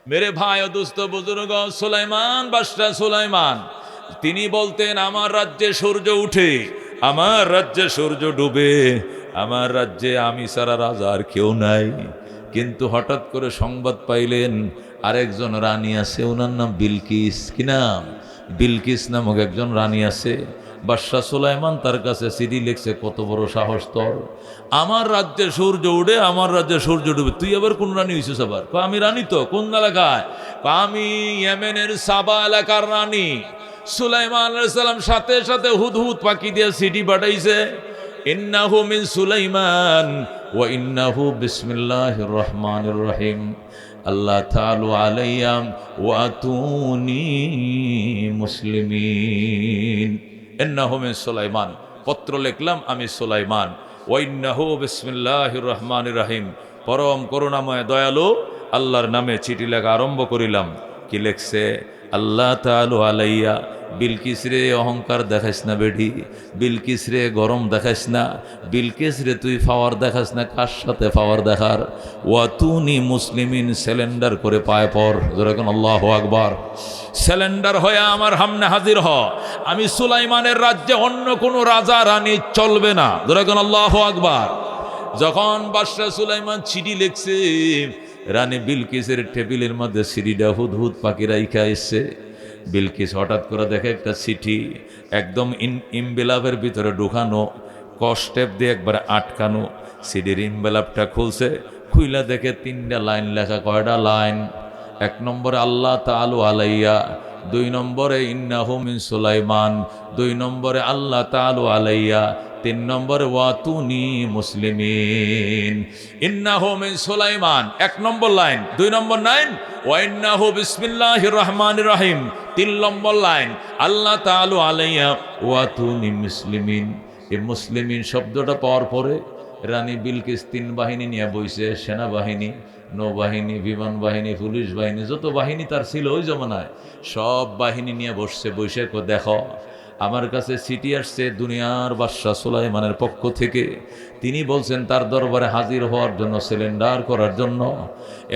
মেরে ভাই ও দুস্থ বুজুর্গ, সুলাইমান বাদশাহ সুলাইমান তিনি বলতেন, আমার রাজ্যে সূর্য উঠে, আমার রাজ্যে সূর্য ডুবে, আমার রাজ্যে আমি সারা রাজা আর কেউ নাই। কিন্তু হঠাৎ করে সংবাদ পাইলেন আরেকজন রানী আছে, ওনার নাম বিলকিস। কি নাম? বিলকিস নামক একজন রানী আছে। বাদশাহ সুলাইমান তার কাছে চিঠি লিখছে, কত বড় সাহস তোর, আমার রাজ্যে সূর্য উঠে, আমার রাজ্যে সূর্য ডুবে, তুই আবার কোন রানী হইছিস? আবার আমি রানী তো। কোন এলাকায়? আমি ইয়েমেনের সাবা এলাকার রানী। সুলাইমান আলাইহিস সালাম সাথে সাথে হুদহুদ পাখি দিয়ে চিঠি পাঠাইছে, ইন্নাহু মিন সুলাইমান ওয়া ইন্নাহু বিসমিল্লাহির রহমানির রহিম, আল্লাহ তাআলা আলাইয়া ওয়া আতুনি মুসলিমিন। ইন্নাহু মিন সুলাইমান, পত্র লিখলাম আমি সুলাইমান। ওয়া ইন্নাহু বিসমিল্লাহির রহমানির রহিম, পরম করুণাময় দয়ালু আল্লাহর নামে চিঠি লেখা আরম্ভ করিলাম। কি লেখছে? আল্লাহ তাআলা আলাইয়া, বিলকিস রে অহংকার দেখাইস না বেডি, বিলকিস রে গরম দেখাইস না, বিলকিস রে তুই পাওয়ার দেখাস না, কার সাথে পাওয়ার দেখার? ওয়াতুনি মুসলিমিন, সিলিন্ডার করে পায় পর, যেরকম আল্লাহু আকবার। সিলিন্ডার হয়ে আমার সামনে হাজির হ। আমি সুলাইমানের রাজ্যে অন্য কোনো রাজা রানী চলবে না, যেরকম আল্লাহু আকবার। যখন বাদশাহ সুলাইমান চিঠি লিখছে, রানী বিলকিসের টেবিলের মধ্যে সিঁড়িটা হুদহুদ পাখি রাইখা এসছে। বিলকিস হঠাৎ করে দেখে একটা চিঠি, একদম ইমবেলাপের ভিতরে ঢুকানো, কস্টেপ দিয়ে একবারে আটকানো। সিডির ইমবেলাপটা খুলছে, খুইলা দেখে 3টা লাইন লেখা। কয়টা লাইন? 1 নম্বরে আল্লাহ তাআলা আলাইয়া, 2 নম্বরে ইন্নাহু মিন সুলাইমান, 2 নম্বরে আল্লাহ তাআলা আলাইয়া, 3 নম্বরে ওয়াতুনি মুসলিমিন। ইন্নাহু মিন সুলাইমান 1 নম্বর লাইন, 2 নম্বর লাইন ওয়া ইন্নাহু বিসমিল্লাহির রহমানির রহিম, 3 নম্বর লাইন আল্লাহ তাআলা আলাইয়া ওয়াতুনি মুসলিমিন। এই মুসলিমিন শব্দটা পাওয়ার পরে রানী বিলকিস 3 বাহিনী নিয়ে বইছে, সেনাবাহিনী, নৌবাহিনী, বিমান বাহিনী, পুলিশ বাহিনী, যত বাহিনী তার ছিল ওই জমানায়, সব বাহিনী নিয়ে বসছে। বসে দেখো, আমার কাছে চিঠি আসছে দুনিয়ার বাদশাহ সুলাইমানের পক্ষ থেকে। তিনি বলছেন তার দরবারে হাজির হওয়ার জন্য, সিলিন্ডার করার জন্য।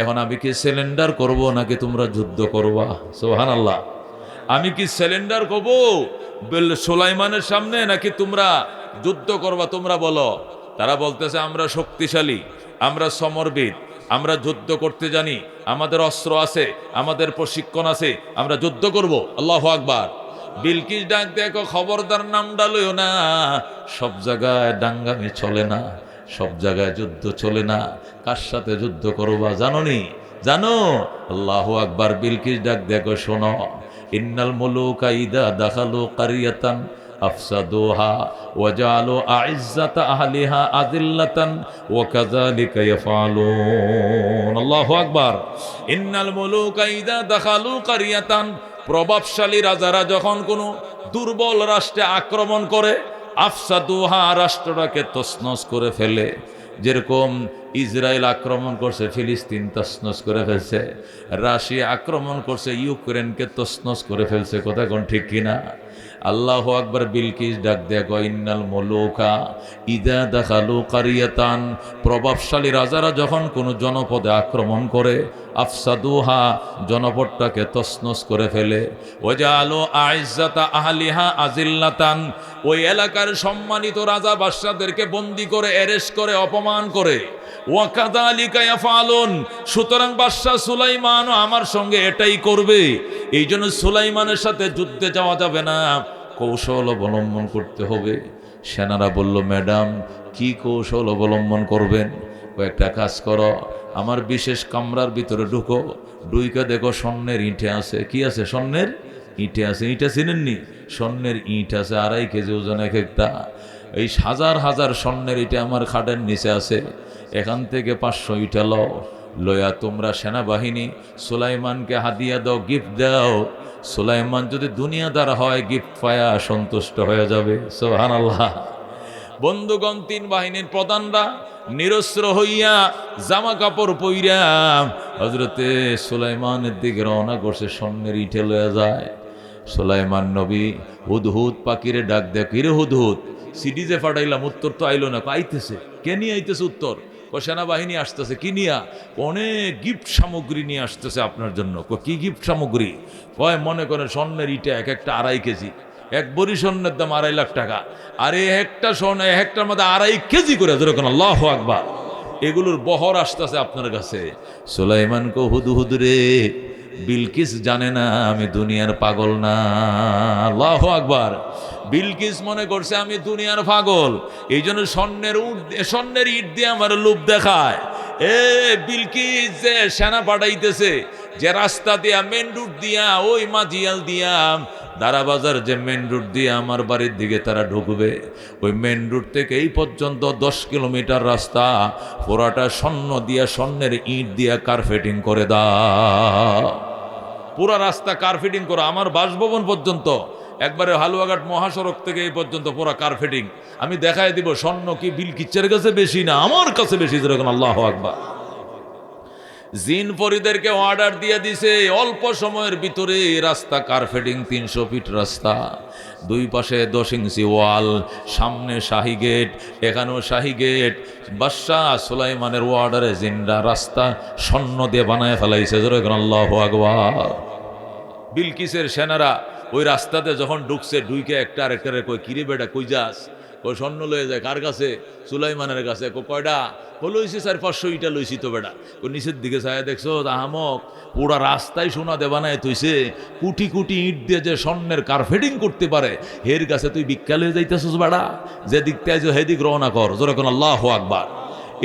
এখন আমি কি সিলিন্ডার করব নাকি তোমরা যুদ্ধ করবা? সুবহানাল্লাহ। আমি কি সিলিন্ডার করব সুলাইমানের সামনে, নাকি তোমরা যুদ্ধ করবা? তোমরা বলো। তারা বলতেছে, আমরা শক্তিশালী, আমরা সমরবিদ, আমরা যুদ্ধ করতে জানি, আমাদের অস্ত্র আছে, আমাদের প্রশিক্ষণ আছে, আমরা যুদ্ধ করব। আল্লাহু আকবার। বিলকিস ডাক দেখো, খবরদার নাম ডালইও না, সব জায়গায় দাঙ্গামি চলে না, সব জায়গায় যুদ্ধ চলে না। কার সাথে যুদ্ধ করবা জানোনি? জানো? আল্লাহু আকবার। বিলকিস ডাক দেখো, শোনো, ইন্নাল মুলুকা ইদা দাখালু কারিয়াতান আফসাদুহা ওয়া জাআলু আ'iজ্জাতা আহলিহা আযিল্লাতান ওয়া কাযালিকা ইয়াফআলুন। আল্লাহু আকবার। ইন্নাল মুলুকা ইদা দাখালু কারিয়াতান, প্রভাবশালী রাজারা যখন কোনো দুর্বল রাষ্ট্রে আক্রমণ করে, আফসাদুহা, রাষ্ট্রটাকে তছনছ করে ফেলে। যেরকম ইসরায়েল আক্রমণ করছে, ফিলিস্তিন তছনছ করে ফেলছে। রাশিয়া আক্রমণ করছে, ইউক্রেনকে তছনছ করে ফেলছে। কথা কোন ঠিক কিনা? আল্লাহু আকবার। বিলকিস ডাক দেখো, ইন্নাল মুলুকা ইদা দাখালু কারিয়াতান, প্রভাবশালী রাজারা যখন কোনো জনপদে আক্রমণ করে, আফসাদুহা, জনপদটাকে তছনছ করে ফেলে। ওয়াজালু আ'iজ্জাতা আহলিহা আযিল্লাতান, ওই এলাকার সম্মানিত রাজা বাদশাদেরকে বন্দী করে, অ্যারেস্ট করে, অপমান করে। ওয়া কাযালিকা ইয়াফআলুন, সুতরাং বাদশা সুলাইমানও আমার সঙ্গে এটাই করবে। এই জন্য সুলাইমানের সাথে যুদ্ধে যাওয়া যাবে না, কৌশল অবলম্বন করতে হবে। সেনারা বলল, ম্যাডাম কি কৌশল অবলম্বন করবেন? কয়েকটা কাজ করো, আমার বিশেষ কামরার ভিতরে ঢুকো, ঢুইকা দেখো স্বর্ণের ইঁটে আছে। কি আছে? স্বর্ণের ইঁটে আছে। ইঁটা চিনেননি? স্বর্ণের ইঁট আছে, 2.5 কেজি ওজন এক একটা। এই হাজার হাজার স্বর্ণের ইঁটে আমার খাটের নিচে আছে। এখান থেকে 500 ইঁটা লও, লয়া তোমরা সেনাবাহিনী সুলাইমানকে হাদিয়া দাও, গিফট দাও। সুলাইমান যদি দুনিয়াদার হয়, গিফট পায়া সন্তুষ্ট হয়ে যাবে। সুবহানাল্লাহ। বন্ধুগণ, 3 বাহিনীর প্রধানরা নিরস্ত্র হইয়া, জামা কাপড় পইরা হযরতে সুলাইমানের দিকে রওনা করছে, স্বর্ণের ইটে লয়ে যায়। সুলাইমান নবী হুদহুদ পাখিরে ডাক দেয়, কিরে হুদহুদ, সিডি যে ফাটাইলাম, উত্তর তো আইলো না। আইতেছে, কে নিয়ে আইতেছে উত্তর? সেনাবাহিনী আসতেছে, কি নিয়া? অনেক গিফট সামগ্রী নিয়ে আসতেছে আপনার জন্য। কি গিফট সামগ্রী? কয় মনে করেন স্বর্ণের ইটা এক একটা 2.5 কেজি, এক বড়ি স্বর্ণের দাম 2.5 লাখ টাকা, আর একটা স্বর্ণ একটার মধ্যে 2.5 কেজি করে, যেরকম আল্লাহু আকবার। এগুলোর বহর আসতেছে আপনার কাছে। সুলাইমান কো হুদুহুদ রে, বিলকিস জানে না আমি দুনিয়ার পাগল না। আল্লাহু আকবার। বিলকিস মনে করছে আমি দুনিয়ার পাগল, এই জন্য স্বর্ণের ইট দিয়ে আমার লোভ দেখায়। এ বিলকিস যে সেনা পাঠাইতেছে, যে রাস্তা দিয়া মেন রুট দিয়া ওই মাঝিয়াল দিয়া দারাবাজার যে মেন রুট দিয়ে আমার বাড়ির দিকে তারা ঢুকবে, ওই মেন রুট থেকে এই পর্যন্ত 10 কিলোমিটার রাস্তা পুরাটা স্বর্ণ দিয়া, স্বর্ণের ইট দিয়া কার্পেটিং করে দাও। পুরা রাস্তা কার্পেটিং করো, আমার বাসভবন পর্যন্ত, একবারে হালুয়াঘাট মহাসড়ক থেকে এই পর্যন্ত পুরা কার্পেটিং। আমি দেখাই দিব স্বর্ণ কি বিলকিসের কাছে বেশি না আমার কাছে বেশি, যেরকম আল্লাহু আকবার। জিন পরীদেরকে অর্ডার দিয়ে দিছে অল্প সময়ের ভিতরে রাস্তা কার্পেটিং, 300 ফিট রাস্তা, দুই পাশে 10 ইঞ্চি ওয়াল, সামনে শাহী গেট, এখানেও শাহী গেট। বাদশাহ সুলাইমানের অর্ডারে জিনরা রাস্তা স্বর্ণ দিয়ে বানায় ফেলাইছে, যেরকম আল্লাহু আকবার। বিলকিসের সেনারা ওই রাস্তাতে যখন ঢুকছে, ঢুকে একটা আরেকটারে কই, কিরে বেটা কই যাস? কই স্বর্ণ লয়ে যায়। কার কাছে? সুলাইমানের কাছে। কয়টা? লইছি 400-500 ইটা লইছি তো বেটা। নিচের দিকে চায় দেখছো আহমক, পুরা রাস্তায় সোনা দেবা নাই তুইছে, কোটি কোটি ইট দিয়ে যে স্বর্ণের কার্পেটিং করতে পারে, এর কাছে তুই ভিক্ষা লয়ে যাইতেছিস বেটা? যে দিকতে আইছো হেদিক রওনা কর, যেরকম আল্লাহু আকবার।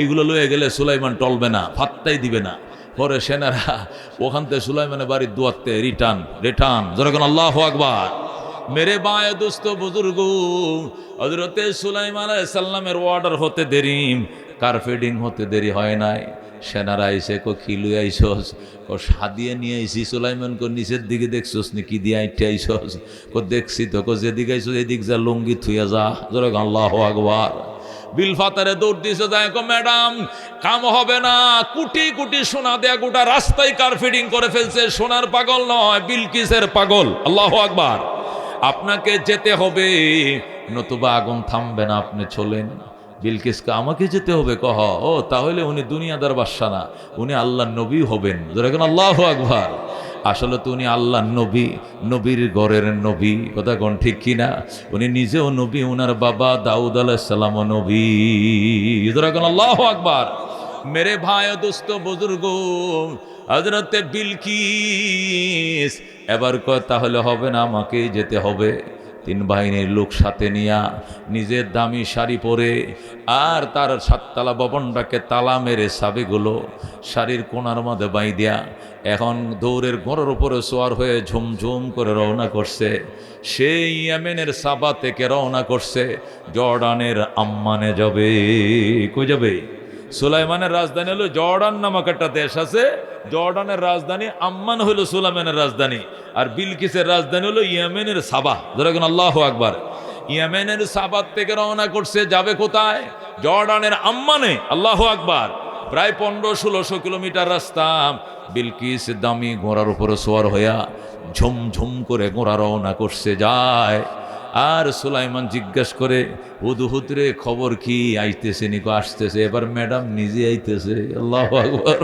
এগুলো লয়ে গেলে সুলাইমান টলবে না, ফাত্তাই দিবে না। পরে সেনারা ওখান থেকে সুলাইমানের বাড়ির দুয়ারতে রিটার্ন, যেরকম আল্লাহু আকবার। মেরে বায়ে দোস্ত বুজুর্গ, হযরতে সুলাইমান আলাইহিস সালামের অর্ডার হতে দেরি, কার্পেটিং হতে দেরি হয় নাই। সেনারা আইসে কো কি লই আইছস? কো সাদিয়ে নিয়ে আইছি। সুলাইমান কো নিচের দিকে দেখছস নি কি দিয়ে আইতে আইছস? কো দেখছি তো। কো যেদিকে আইছস এদিক যা, লুঙ্গি থুইয়া যা, যেরকম আল্লাহু আকবার। বিল ফাতারে দৌড় দিছে, যায় কো ম্যাডাম কাম হবে না, কোটি কোটি সোনা দেয়া গোটা রাস্তায় কার্পেটিং করে ফেলছে। সোনার পাগল নয়, বিলকিসের পাগল। আল্লাহু আকবার। আপনাকে যেতে হবে, নতুবা আগুন থামবে না, আপনি চলেন। বিলকিসকে আমাকে যেতে হবে? কহ ও তাহলে উনি দুনিয়াদার বাদশা না, উনি আল্লাহর নবী হবেন, যেরকম আল্লাহু আকবার। আসলে তো উনি আল্লাহর নবী, নবীর ঘরের নবী, কথা কোন ঠিক কিনা? উনি নিজেও নবী, উনার বাবা দাউদ আলাইহিস সালামও নবী, যেরকম আল্লাহু আকবার। মেরে ভাই ও দোস্ত বুজুর্গ, হযরতে বিলকিস এবার কয় তাহলে হবে না, আমাকেই যেতে হবে। 3 বাহিনীর লোক সাথে নিয়া, নিজের দামি শাড়ি পরে, আর তার 7তলা ভবনটাকে তালা মেরে চাবিগুলো শাড়ির কোণার মধ্যে বাইদিয়া এখন দৌড়ের ঘোড়ার উপরে সোয়ার হয়ে ঝুমঝুম করে রওনা করছে। সেই ইয়েমেনের সাবা থেকে রওনা করছে, জর্ডানের আম্মানে যাবে। কই যাবে? সুলাইমানের রাজধানী হলো জর্ডান নামক একটা দেশ আছে, জর্ডানের রাজধানী আম্মান হলো সুলাইমানের রাজধানী, আর বিলকিসের রাজধানী হলো ইয়েমেনের সাবা, যেরকম আল্লাহু আকবার। ইয়েমেনের সাবার থেকে রওনা করছে, যাবে কোথায়? জর্ডানের আম্মানে। আল্লাহু আকবার। প্রায় 1500-1600 কিলোমিটার রাস্তা। বিলকিস দামি ঘোড়ার উপরে সোয়ার হইয়া ঝুমঝুম করে ঘোড়া রওনা করছে, যায়। আর সুলাইমান জিজ্ঞাসা করে, হুদহুদ রে খবর কি? আইতেছে নিকো? আসতেছে। এবার ম্যাডাম নিজে আইতেছে। আল্লাহু আকবার।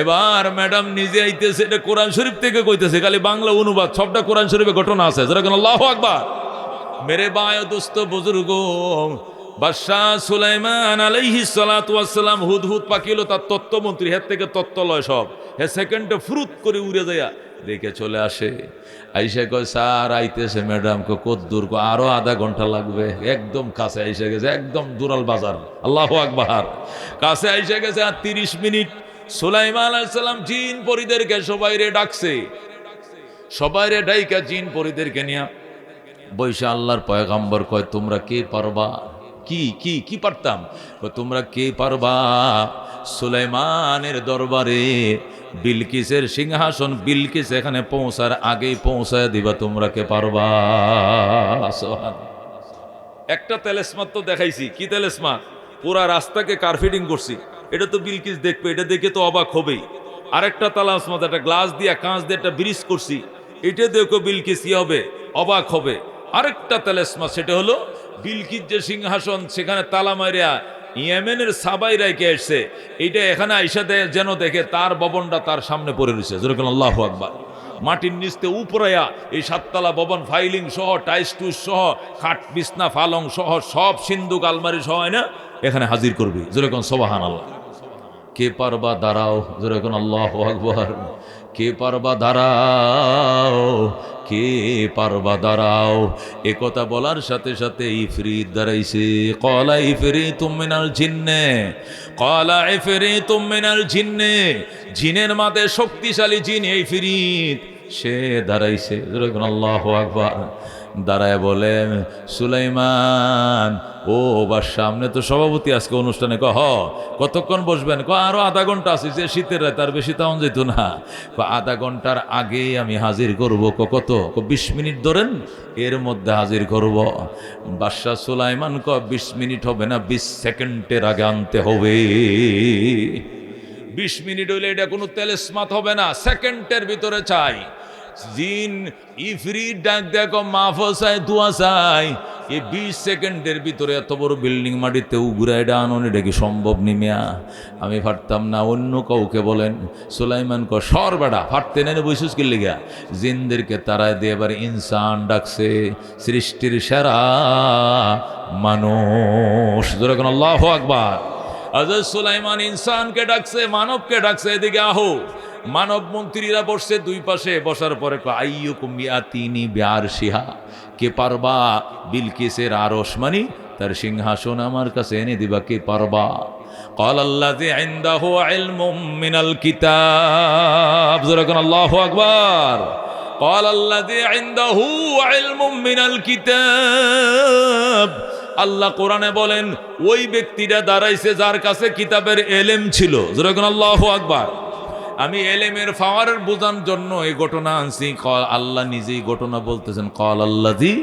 এবার ম্যাডাম নিজে আইতেছে। এটা কোরআন শরীফ থেকে কইতেছে, খালি বাংলা অনুবাদ, সবটা কোরআন শরীফে ঘটনা আছে, যেরকম আল্লাহু আকবার। মেরে ভাই ও দোস্ত বুজুর্গ, বাদশাহ সুলাইমান আলাইহিস সালাতু ওয়াস সালাম হুদহুদ পাখি হলো তার তত্ত্বমন্ত্রী, হের থেকে তত্ত্ব লয় সব। হে সেকেন্ডে ফ্রুত করে উড়ে যায়, দেখে চলে আসে। আইসা কয় স্যার আইতেছে ম্যাডাম। কত দূর? আরো আধা ঘন্টা লাগবে। একদম কাছে আইসা গেছে, একদম দুরাল বাজার। আল্লাহু আকবার। কাছে আইসা গেছে আর 30 মিনিট। সুলাইমান আলাইহিস সালাম জিন পরীদেরকে সবাইরে ডাকছে, সবাইরে ডাইকা জিন পরীদেরকে নিয়া বৈশা আল্লাহর পয়গম্বর কয়, তোমরা কে পারবা? কি কি কি পারতাম? তোমরা কে পারবা সুলাইমানের দরবারে বিলকিসের সিংহাসন, বিলকিস এখানে পৌঁছার আগেই পৌঁছায় দিবা, তোমরা কে পারবা? একটা তেলেসমাত তো দেখাইছি। কি তেলেসমাত? পুরা রাস্তাকে কার্পেটিং করছি, এটা তো বিলকিস দেখবে, এটা দেখে তো অবাক হবেই। আরেকটা তালাসমাত, একটা গ্লাস দিয়া কাঁচ দিয়ে একটা ব্রিজ করছি, এটা দেখো বিলকিস কি হবে? অবাক হবে। আরেকটা তেলেসমাত, সেটা হলো বিলকিস যে সিংহাসন, সেখানে তালা মারিয়া ইয়েমেনের সাবাই রেখে এসছে, এইটা এখানে আইসাতে যেন দেখে তার ভবনটা তার সামনে পড়ে রয়েছে। যেরকম আল্লাহু আকবার। মাটির নিচতে উপরাইয়া এই 7 তলা ভবন ফাইলিং সহ টাইস টুস সহ খাট বিছনা ফালং সহ সব সিন্ধুক আলমারি সহ না এখানে হাজির করবি। যেরকম সুবহানাল্লাহ। কে পারবা দাঁড়াও, যেরকম আল্লাহু আকবার। কে পারবা দাঁড়াও, কে পারবা দাঁড়াও। এ কথা বলার সাথে সাথে ইফরিত দাঁড়াইছে। ক্বালা ইফরিতুম মিনাল জিন্নে, ক্বালা ইফরিতুম মিনাল জিন্নে। জিনের মাঝে শক্তিশালী জিন এই ইফরিত, সে দাঁড়াইছে। যেরকম আল্লাহু আকবার। দাঁড়ায় বলে, সুলাইমান ও বাদশা, সামনে তো সভাপতি আজকে অনুষ্ঠানে। কতক্ষণ বসবেন? আরো আধা ঘন্টা আছে, যে শীতের রাত আর বেশি তেমন যেত না। আধা ঘন্টার আগে আমি হাজির করব। কত? 20 মিনিট ধরেন, এর মধ্যে হাজির করব। বাদশা সুলাইমান 20 মিনিট হবে না, 20 সেকেন্ডের আগে আনতে হবে। 20 মিনিট হইলে এটা কোনো তেলেসমাত হবে না, সেকেন্ডের ভিতরে চাই। জিন ইফরিত ডাক দেখো, মাহফুজ চাই, দোয়া চাই। এই 20 সেকেন্ডের ভিতরে এত বড় বিল্ডিং মাটিতে উগুরায় ডানোন, এটা কি সম্ভব নিমিয়া? আমি পারতাম না, অন্য কাউকে বলেন। সুলাইমান সর বেড়া, ফাটতে নেই বৈশুস কি লিগা? জিনদেরকে তারায় দিয়ে এবার ইনসান ডাকছে, সৃষ্টির সেরা মানুষ। যেরকম আল্লাহু আকবার। হযরত সুলাইমান ইনসানকে ডাকছে, মানবকে ডাকছে, এদিকে আহো। মানব মন্ত্রীরা বসছে দুই পাশে। বসার পরে আইয়ুকুম ইয়াতিনি বিআরশিহা, কে পারবা বিলকিসের আরশ মানি তার সিংহাসন আমার কাছে এনে দিবা, কে পারবা? قال الذي عنده علم من الكتاب। যেরকম আল্লাহু আকবার। قال الذي عنده علم من الكتاب। আল্লাহ কোরআনে বলেন, ওই ব্যক্তিটা দাঁড়াইছে যার কাছে কিতাবের এলেম ছিল। যেরকম আল্লাহু আকবার। আমি এলেমের পাওয়ারের বোঝার জন্য এই ঘটনা আনছি। আল্লাহ নিজেই ঘটনা বলতেছেন, ক্বাল আল্লাযী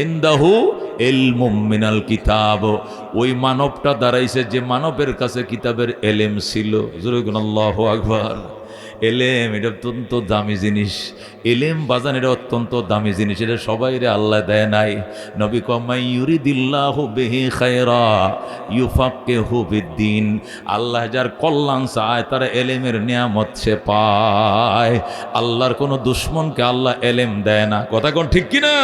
ইনদাহু ইলমুম মিনাল কিতাব। ওই মানবটা দাঁড়াইছে যে মানবের কাছে কিতাবের এলেম ছিল। যেরকম আল্লাহু আকবার। এলেম এটা অত্যন্ত দামি জিনিস। এলেম বাজান এটা অত্যন্ত দামি জিনিস। এটা সবাই রে আল্লাহ দেয় নাই। নবী কমাই ইউরিদিল্লাহু বিহি খায়রা ইউফাক্কিহু ফিদ্দীন। আল্লাহ যার কল্যাণ চায় তার এলেমের নিয়ামত সে পায়। আল্লাহর কোনো দুশমনকে আল্লাহ এলেম দেয় না। কথা কোন ঠিক কিনা?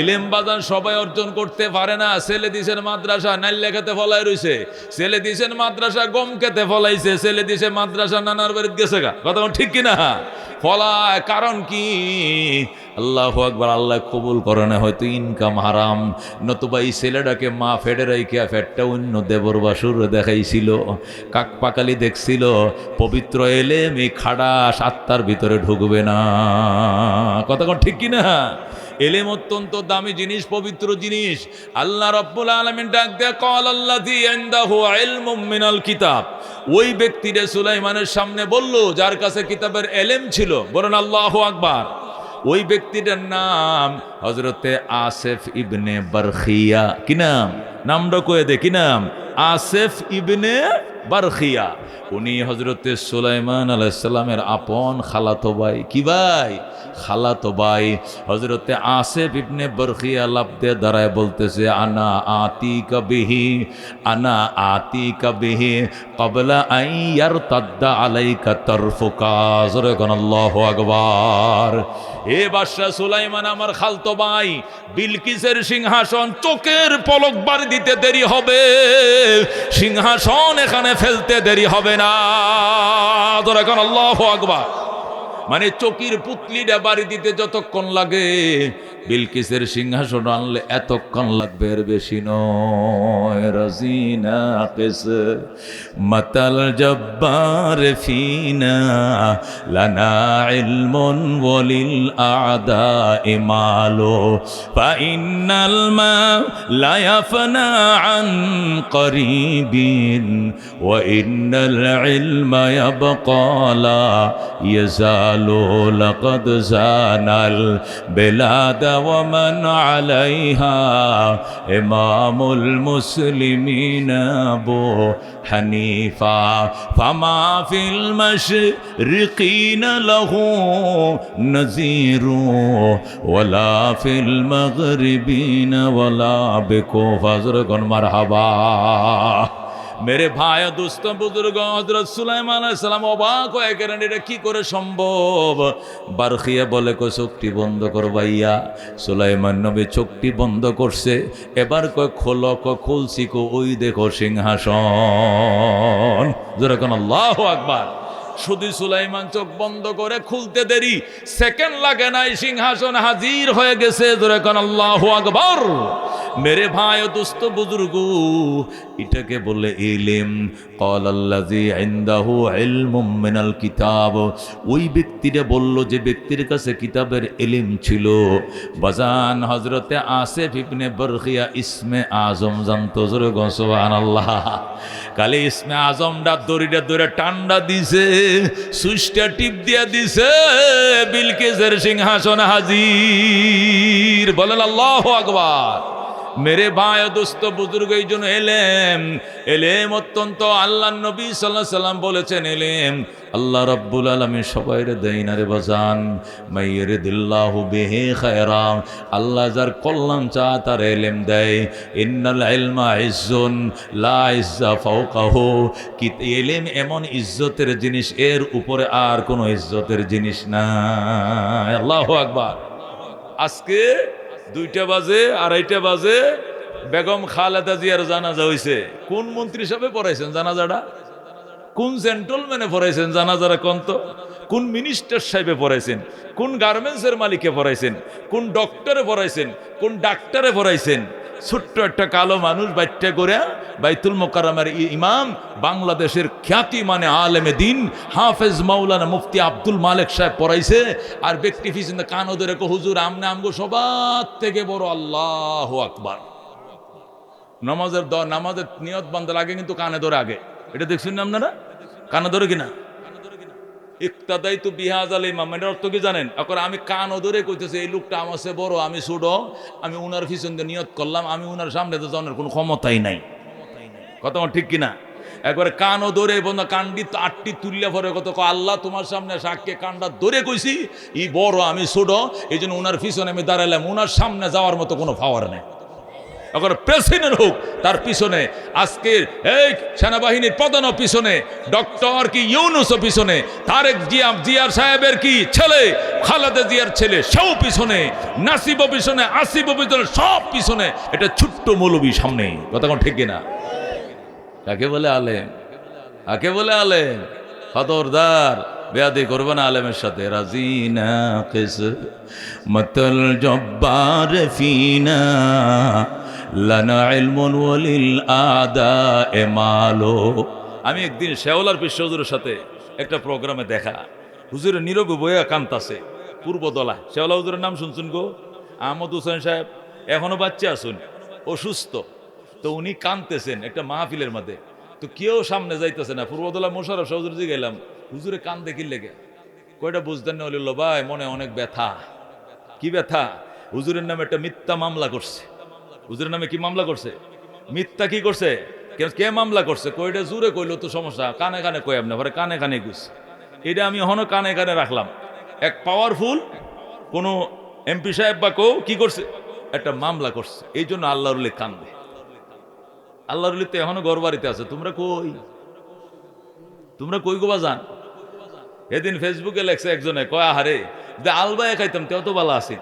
এলেম বাজান সবাই অর্জন করতে পারে না। ছেলে দিছেন মাদ্রাসা, নাইলে খেতে ফলাই রইছে। ছেলে দিছেন মাদ্রাসা, গম খেতে ফলাইছে। ছেলে দিছে মাদ্রাসা, নানার বাড়িতে গেছে গা। কথা ঠিক কিনা? ফলায় কারণ কি? আল্লাহু আকবার। আল্লাহ কবুল করে না, হয়তো ইনকাম হারাম, নতুবা এই ছেলেটাকে মা ফেডে রাইখিয়া ফেটটা অন্য দেবর বাসুর দেখাইছিল, কাক পাকালি দেখছিল। পবিত্র এলেম এই খাড়া আত্মার ভিতরে ঢুকবে না। কথা ঠিক কিনা? এলেম অত্যন্ত দামি জিনিস, পবিত্র জিনিস। আল্লাহ রাব্বুল আলামিন ডাক দেয়া, ক্বাল আল্লাযী ইনদাহু ইলমুম মিনাল কিতাব। ওই ব্যক্তিটা সুলাইমানের সামনে বলল যার কাছে কিতাবের এলেম ছিল। বলেন আল্লাহু আকবার। ওই ব্যক্তিটার নাম হযরতে আসেফ ইবনে বারখিয়া। কি নাম? নামটা কয়ে দে, কি নাম? আসেফ ইবনে বারখিয়া। উনি হযরতে সুলাইমান আলাইহিস সালামের আপন খালাতো ভাই। কি ভাই? খালাতো ভাই। হযরতে আসেফ ইবনে বারখিয়া লাফ দিয়ে দাঁড়ায় বলতেছে, আনা আতিকা বিহি, আনা আতিকা বিহি ক্বাবলা আন ইয়ারতাদ্দা আলাইকা তারফুকা। জোরে কোন আল্লাহু আকবার। এ বাদশা সুলাইমান আমার খালতো ভাই। বিলকিসের সিংহাসন চোখের পলক বাড়ি দিতে দেরি হবে, সিংহাসন এখানে ফেলতে দেরি হবে না। জোরে কোন আল্লাহু আকবার। মানে চকির পুতলিটা বাড়ি দিতে যতক্ষণ লাগে, বিলকিসের সিংহাসন আনলে এতক্ষণ লাগবে, এর বেশি নয়। রাজিনা কিস মাতাল জব্বার ফিনা লানা ইলমুন ওয়ালিল আদা ইমালো ফা ইন্নাল মা লা ইয়াফনা আন করিবিন ওয়া ইন্নাল ইলমা ইয়াবকা লা ইয়াজালু লাকাদ জানাল বিলাদ ومن عليها إمام المسلمين أبو حنيفة فما في المشرقين له نذير ولا في المغربين ولا بكوفة. مرحبا. মেরে ভাই দুস্থ বুজুর্গ হযরত সুলাইমান আলাইহিস সালাম অবাক হয়ে গেলেন, এটা কি করে সম্ভব? বারখিয়া বলে কয় চোখটি বন্ধ কর ভাইয়া। সুলাইমান নবী চোখটি বন্ধ করছে, এবার কয় খোলো, কয় খুলছি, কো ওই দেখো সিংহাসন। জোরে কোন আল্লাহু আকবার। শুধু সুলাইমান চোখ বন্ধ করে খুলতে দেরি, সেকেন্ড লাগে নাই, সিংহাসন হাজির হয়ে গেছে। জোরে কোন আল্লাহু আকবার। মেরে ভাই ও দোস্ত বুজুর্গ, এটাকে বলে ইলম। ক্বাল আল্লাযী ইনদাহু ইলমুম মিনাল কিতাব, ওই ব্যক্তিটা বলল যে ব্যক্তির কাছে কিতাবের ইলম ছিল। বাজান হযরতে আসিফ ইবনে বারখিয়া ইসমে আজম জানতো। জোরে গো সুবহানাল্লাহ। কালে ইসমে আজমটা দড়িটা ধরে টান্ডা দিছে, সুইচটা টিপ দিয়া দিছে, বিলকিসের সিংহাসন হাজির। বলেন আল্লাহু আকবার। মেরে ভাই দোস্ত বুজুর্গ, এই জন্য এলেম অত্যন্ত, আল্লাহ নবী সাল্লাল্লাহু আলাইহি সাল্লাম বলেছেন এলেম আল্লাহ রাব্বুল আলামিন সবাইরে দেয় না রে বাজান। মাইয়ারিদিল্লাহু বিহি খায়রা, আল্লাহ যার কল্যাণ চায় তার এলেম দেয়। ইন্নাল ইলমা ইজ্জুন লা ইজ্জা ফাওকাহু, কি এলেম এমন ইজ্জতের জিনিস, এর উপরে আর কোনো ইজ্জতের জিনিস নাই। আল্লাহু আকবার। আজকে 2টা বাজে 2:30 বাজে বেগম খালেদা জিয়ার জানাজা হয়েছে। কোন মন্ত্রী সাহেবে পড়াইছেন জানাজাটা? কোন জেন্টলম্যানে পড়াইছেন জানাজারা? কোন মিনিস্টার সাহেবে পড়াইছেন? কোন গার্মেন্টসের মালিকে পড়াইছেন? কোন ডক্টরে পড়াইছেন? কোন ডাক্তারে পড়াইছেন? ছোট্ট একটা কালো মানুষ বাচ্চা করে বাইতুল মোকাররমের ইমাম, বাংলাদেশের খ্যাতি মানে আলেমে দিন হাফেজ মাওলানা মুফতি আব্দুল মালেক সাহেব পড়াইছে। আর ব্যক্তি পিছনে কান ধরে হুজুর আমনে আমগো সবার থেকে বড় আল্লাহু আকবার। নামাজের নিয়ত বান্দার আগে কিন্তু কানে ধরে আগে, এটা দেখছেন না আপনারা? কানে ধরে কিনা? ইক্তাদাই তো বিহাজাল ইমাম, এর অর্থ কি জানেন? এখন আমি কান ধরে কইতেছি এই লোকটা আমার চেয়ে বড়, আমি ছোট, আমি উনার পিছন দিয়ে নিয়ত করলাম, আমি উনার সামনে তো যাওয়ার কোনো ক্ষমতাই নাই। কথা ঠিক কিনা? একবারে কানও ধরে বন্ধু কান্ডি 8টি তুললে পরে কত আল্লাহ তোমার সামনে সাক্ষী কান্ডা ধরে কইছি ই বড় আমি ছোট, এই জন্য উনার পিছনে আমি দাঁড়ালাম, উনার সামনে যাওয়ার মতো কোনো পাওয়ার নেই। এখন প্রেসিডেন্ট হোক তার পিছনে, আজকের এই সেনাবাহিনীর প্রধান পিছনে, ডক্টর কি ইউনুস পিছনে, তারেক জিয়ার সাহেবের কি ছেলে খালেদা জিয়ার ছেলে সেও পিছনে, নাসিব পিছনে, আসিফ পিছনে, সব পিছনে, এটা ছোট্ট মৌলবী সামনে। কথা কোন ঠিক কিনা? কাকে বলে আলেম? কাকে বলে আলেম? খবরদার বেয়াদি করবে না আলেমের সাথে। রাজিনা কিস মতল জব্বার ফিনা লানা ইলমুন ওয়ালিল আদা এমালো। আমি একদিন শেওলার পিস হুজুরের সাথে একটা প্রোগ্রামে দেখা, হুজুরের নীরবে বইয়া কান্তাছে পূর্বদলা। শেওলা হুজুরের নাম শুনছুন গো? আহমদ হোসেন সাহেব, এখনো বাচ্চা আসুন, অসুস্থ, তো উনি কানতেছেন একটা মাহফিলের মধ্যে, তো কেউ সামনে যাইতেছে না। পূর্বদলা মোশাররফ হুজুর জি গেলাম, হুজুরে কান দেখি লেগে কয়টা বুঝতেন না, বলিল ভাই মনে অনেক ব্যথা। কি ব্যথা? হুজুরের নামে একটা মিথ্যা মামলা করছে। হুজুরের নামে কি মামলা করছে? মিথ্যা কি করছে? কে মামলা করছে? কয়টা জুড়ে কইলো তো সমস্যা, কানে কানে কই আপনি, পরে কানে কানে কইছে। এটা আমি এখনো কানে কানে রাখলাম। এক পাওয়ারফুল কোন এমপি সাহেব বা কেউ কি করছে? একটা মামলা করছে, এই জন্য আল্লাহর উল্লেখ কান্দে। আল্লাহর উল্লেখ তো এখনো গড়বাড়িতে আছে। তোমরা কই গোবা যান? এদিন ফেসবুকে লেখছে একজনে, কয় আহারে যে আলবায় খাইতাম তেও তো ভালো আছে,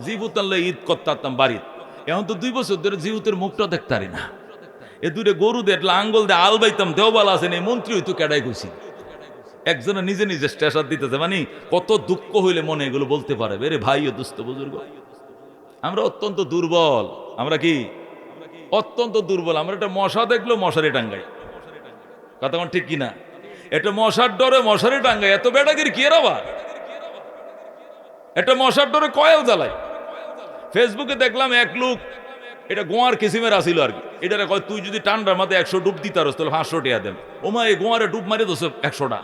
জিবুতাল্লা ঈদ করতাম বাড়ির, এখন তো 2 বছর ধরে জিহুতের মুখটা দেখতে পারি না। এ দুটো গরু দিয়ে আঙ্গল দিয়ে আলবাইতাম তেও ভালো আছেন, এই মন্ত্রী হইতো কেডাই কইছি। একজনে নিজে নিজে স্টেশন দিতেছে, মানে কত দুঃখ হইলে মনে এগুলো বলতে পারে। বেরে ভাই ও দুস্থ বুজুর্গ, আমরা অত্যন্ত দুর্বল। আমরা কি অত্যন্ত দুর্বল? আমরা একটা মশা দেখলো মশারি টাঙ্গাই। কথা ঠিক কিনা? এটা মশার ডরে মশারি টাঙ্গাই, এত বেটাগির কি এর আবার? একটা মশার ডরে কয়েল জ্বালায়। ফেসবুকে দেখলাম এক লোক, এটা গোয়ার কিসিমের আসিল আর কি, এটা কয় তুই যদি টান্ডার মাথায় 100 ডুব দিতারস তাহলে 500 টাকা দেন। ওমা এই গোয়ারে ডুব মারি দোষ 100টা,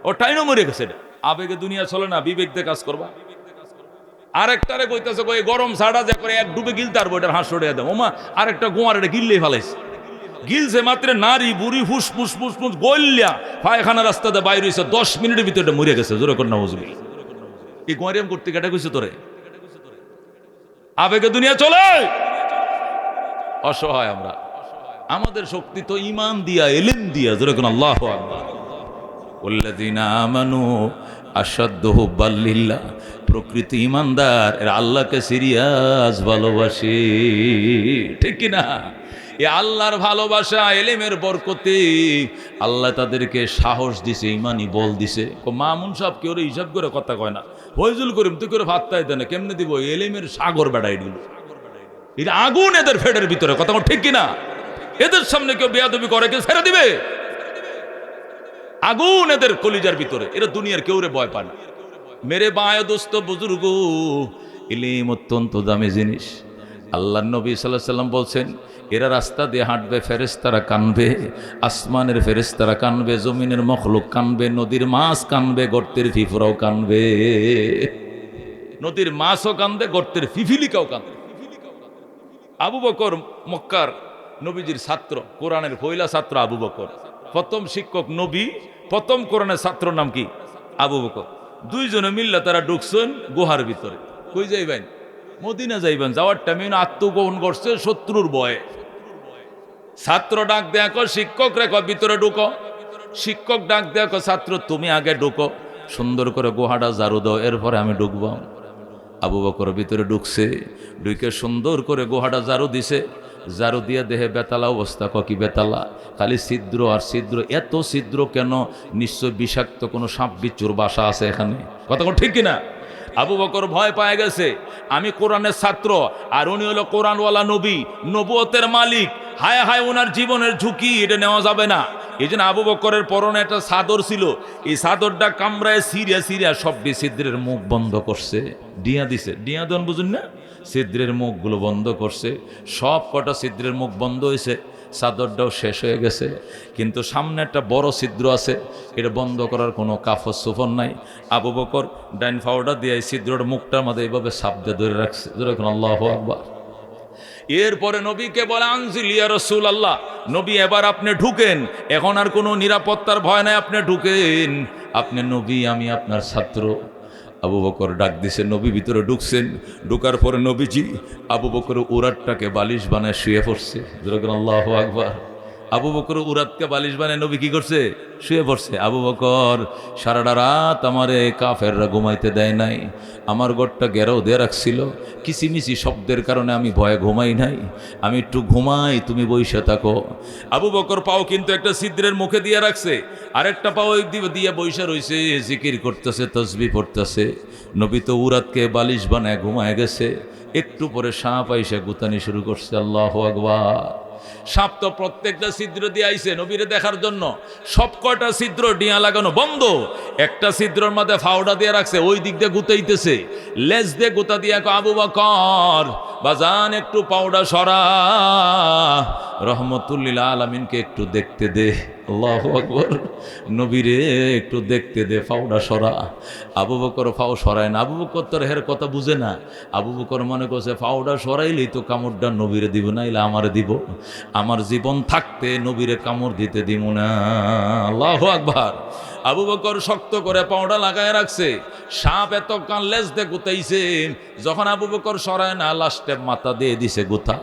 ও টাইনও মরে গেছে। এটা আবেগে দুনিয়া চলে না, বিবেক দিয়ে কাজ করবা। আরেকটারে কইতেছে কই গরম ছাড়া যা করে 1 ডুবে গিলতে পারবো, এটা 500 টাকা দেন। ওমা আরেকটা গোয়ার এটা গিললেই ফেলাইছে। গিলছে মাত্র নারী বুড়ি ফুসফুস ফুসফুস গল্যা পায়খানা রাস্তাতে বাইরে হয়েছে, 10 মিনিটের ভিতরে মরে গেছে। জোরে কর না বুঝবি? এই গোয়ারিয়াম করতে কেটে কইছে তোরে? আবেগে দুনিয়া চলে। অসহায় আমরা, আমাদের শক্তি তো ঈমান দিয়া, ইলম দিয়া। যেরকম আল্লাহু আকবার। ওয়াল্লাযীনা আমানু আশাদ্দু হুব্বাল লিল্লাহ। প্রকৃতি ঈমানদার এরা আল্লাহকে সিরিয়াস ভালোবাসে, ঠিক কি না? এ আল্লাহর ভালোবাসা, এলেমের বরকতে আল্লাহ তাদেরকে সাহস দিছে, ইমানি বল দিছে। মামুন সাহেব কেউ হিসাব করে কথা কয় না, ফয়জুল করিম তুই করে ভাতটাই দেয় না, কেমনে দিব? এলেমের সাগর বেড়াই দিল। এটা আগুন এদের ফেডের ভিতরে, কথা ঠিক কিনা? এদের সামনে কেউ বেয়াদবি করে, কেউ ছেড়ে দিবে? আগুন এদের কলিজার ভিতরে, এরা দুনিয়ার কেউরে ভয় পায় না। মেরে বায় দোস্ত বুজুর্গ, ইলম অত্যন্ত দামি জিনিস। আল্লাহ নবী সাল্লাল্লাহু আলাইহি সাল্লাম বলছেন, এরা রাস্তা দিয়ে হাঁটবে, ফেরেশতারা কানবে, আসমানের ফেরেশতারা কানবে, জমিনের মখলুক কানবে, নদীর মাছ কানবে, গর্তের ফিফরাও কানবে। নদীর মাছও কান্দে, গর্তের ফিফিলিকাও কান্দে। আবু বকর মক্কার নবীজির ছাত্র, কোরআনের পয়লা ছাত্র আবু বকর। প্রথম শিক্ষক নবী, প্রথম কোরআনের ছাত্র নাম কি? আবু বকর। দুইজনে মিল্লা তারা ঢুকছেন গুহার ভিতরে। কই যাইবেন? মদিনা যাইবেন। যাওয়ার টাইমে আত্মগোপন করছে শত্রুর ভয়ে। ছাত্র ডাক দেয়া কো, শিক্ষক রেখো ভিতরে ঢুকো। শিক্ষক ডাক দেয়া কো, ছাত্র তুমি আগে ঢুকো, সুন্দর করে গুহাটা ঝাড়ু দাও, এরপরে আমি ঢুকবো। আবু বকর ভিতরে ঢুকছে, ঢুকে সুন্দর করে গুহাটা ঝাড়ু দিছে। ঝাড়ু দিয়ে দেহে বেতালা অবস্থা। কি বেতালা? খালি ছিদ্র আর ছিদ্র। এত ছিদ্র কেন? নিশ্চয় বিষাক্ত কোনো সাপ বিচ্ছুর বাসা আছে এখানে, কথা ঠিক কিনা? আবু বকর ভয় পায় গেছে, আমি কোরআনের ছাত্র আর উনি হলো কোরআনওয়ালা নবী, নবুয়তের মালিক। হায় হায়, ওনার জীবনের ঝুঁকি, এটা নেওয়া যাবে না। এই জন্য আবু বকরের পরনে একটা চাদর ছিল, এই চাদরটা কামড়ায় সিরিয়া সিরিয়া সব ছিদ্রের মুখ বন্ধ করছে, ডিয়া দিছে। ডিয়া দেন বুঝুন না? ছিদ্রের মুখগুলো বন্ধ করছে, সব কটা ছিদ্রের মুখ বন্ধ হয়েছে, চাদরটাও শেষ হয়ে গেছে। কিন্তু সামনে একটা বড় ছিদ্র আছে, এটা বন্ধ করার কোনো কাফর সুফর নাই। আবু বকর ডাইন ফাওয়াটা দিয়ে ছিদ্রর মুখটার মধ্যে এইভাবে সাপ দিয়ে ধরে রাখছে। যখন আল্লাহু আকবার। এরপরে নবীকে বলে, আনজিল ইয়া রাসূলুল্লাহ, নবী এবার আপনি ঢুকেন, এখন আর কোনো নিরাপত্তার ভয় নাই, আপনি ঢুকেন, আপনি নবী, আমি আপনার ছাত্র। আবু বকর ডাক দিছে, নবী ভিতরে ঢুকছেন। ঢুকার পরে নবীজি আবু বকর উরাতটাকে বালিশ বানায় শুয়ে পড়ছে। যখন আল্লাহু আকবার। আবু বকর উরাতকে বালিশ বানায় নবী কি করছে? শুয়ে পড়ছে। আবু বকর, সারাটা রাত আমারে কাফেররা ঘুমাইতে দেয় নাই, আমার ঘরটা ঘেরাও দিয়ে রাখছিল, কিচিমিচি শব্দের কারণে আমি ভয়ে ঘুমাই নাই, আমি একটু ঘুমাই, তুমি বইসা থাকো। আবু বকর পাও কিন্তু একটা ছিদ্রের মুখে দিয়ে রাখছে, আরেকটা পাও দিয়ে বইসা রইছে, জিকির করতেছে, তসবিহ পড়তেছে। নবী তো উরাতকে বালিশ বানায় ঘুমায় গেছে। একটু পরে সাপ আইসা গুতানি শুরু করছে। আল্লাহু আকবার। সাপ তো প্রত্যেকটা ছিদ্র দিয়ে আইছে নবীরে দেখার জন্য। সব কয়টা ছিদ্র ডিয়া লাগানো বন্ধ, একটা ছিদ্রের মধ্যে ফাওড়া দিয়ে রাখছে, ওই দিক দিয়ে গুতাইতেছে, লেজ দিয়ে গুতা দিয়ে আবু বকর বাজান একটু পাউডা সরা, রহমতুল্লিল আলামিনকে একটু দেখতে দে। আল্লাহু আকবার। নবীরে একটু দেখতে দে, ফাওড়া সরা। আবু বকর ফাও সরায় না। আবু বকর তোর হের কথা বুঝে না। আবু বকর মনে করছে ফাওড়া সরাইলেই তো কামড়টা নবীরে দিব, না এলে আমারে দিব। আমার জীবন থাকতে নবীরে কামড় দিতে দিব না। আল্লাহু আকবার। আবু বকর শক্ত করে পাউডা লাগায় রাখছে। সাপ এত কান লেজ দিয়ে গুতাইছে, যখন আবু বকর সরায় না, লাস্টে মাথা দিয়ে দিছে গুতা।